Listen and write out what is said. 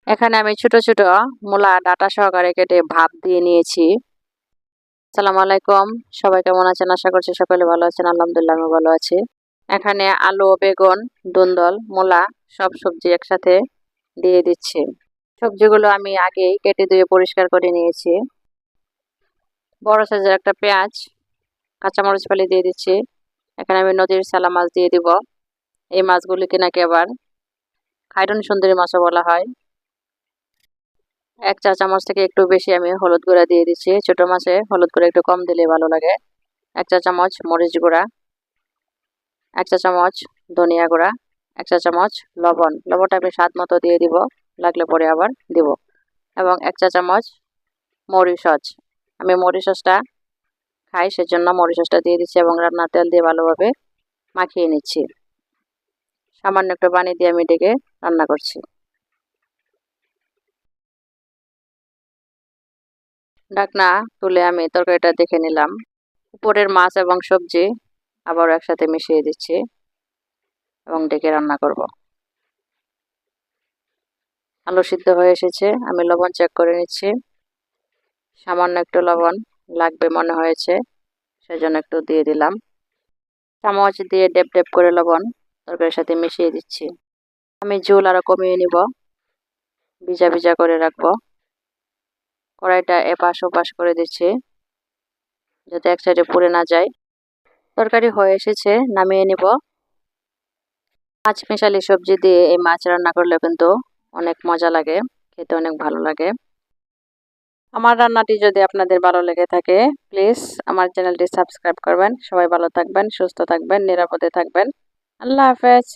এখানে আমি ছোট ছোট মূলা ডাটা সহকারে কেটে ভাপ দিয়ে নিয়েছি। আসসালামু আলাইকুম, সবাই কেমন আছেন? আশা করছি সকলে ভালো আছেন। আলহামদুলিল্লাহ আমি ভালো আছি। এখানে আলু, বেগুন, দুন্দল, মূলা সব সবজি একসাথে দিয়ে দিচ্ছি। সবজিগুলো আমি আগেই কেটে ধুয়ে পরিষ্কার করে নিয়েছি। বড় সাইজের একটা পেঁয়াজ, কাঁচামরিচ ফালি দিয়ে দিচ্ছি। এখানে আমি নদীর সালা মাছ দিয়ে দিব। এই মাছগুলিকে নাকি আবার খাইরন সুন্দরী মাছও বলা হয়। 1 চা চামচ থেকে একটু বেশি আমি হলুদ গুঁড়া দিয়ে দিচ্ছি। ছোট মাছে হলুদ গুঁড়া একটু কম দিলে ভালো লাগে। 1 চা চামচ মরিচ গুঁড়া, 1 চা চামচ ধনিয়া গুঁড়া, 1 চা চামচ লবণ। লবণটা আমি স্বাদ মতো দিয়ে দিব, লাগলে পরে আবার দিব। এবং 1 চা চামচ মরিচ সস। আমি মরিচ সসটা খাই, সেজন্য মরিচ সসটা দিয়ে দিচ্ছি এবং রান্নার তেল দিয়ে ভালোভাবে মাখিয়ে নিচ্ছি। সামান্য একটু পানি দিয়ে আমি ডেকে রান্না করছি। ঢাকনা তুলে আমি তরকারিটা দেখে নিলাম। উপরের মাছ এবং সবজি আবার একসাথে মিশিয়ে দিচ্ছি এবং ডেকে রান্না করব। আলু সিদ্ধ হয়ে এসেছে, আমি লবণ চেক করে নিচ্ছি। সামান্য একটু লবণ লাগবে মনে হয়েছে, সেজন্য একটু দিয়ে দিলাম। চামচ দিয়ে ডেপ ডেপ করে লবণ তরকারির সাথে মিশিয়ে দিচ্ছি। আমি ঝোল আরো কমিয়ে নিব, ভিজা ভিজা করে রাখবো। কড়াইটা এপাশ ওপাশ করে দিচ্ছি যাতে এক সাইডে পুড়ে না যায়। তরকারি হয়ে এসেছে, নামিয়ে নিব। মাছ মেশালি সবজি দিয়ে এই মাছ রান্না করলে কিন্তু অনেক মজা লাগে, খেতে অনেক ভালো লাগে। আমার রান্নাটি যদি আপনাদের ভালো লেগে থাকে, প্লিজ আমার চ্যানেলটি সাবস্ক্রাইব করবেন। সবাই ভালো থাকবেন, সুস্থ থাকবেন, নিরাপদে থাকবেন। আল্লাহ হাফেজ।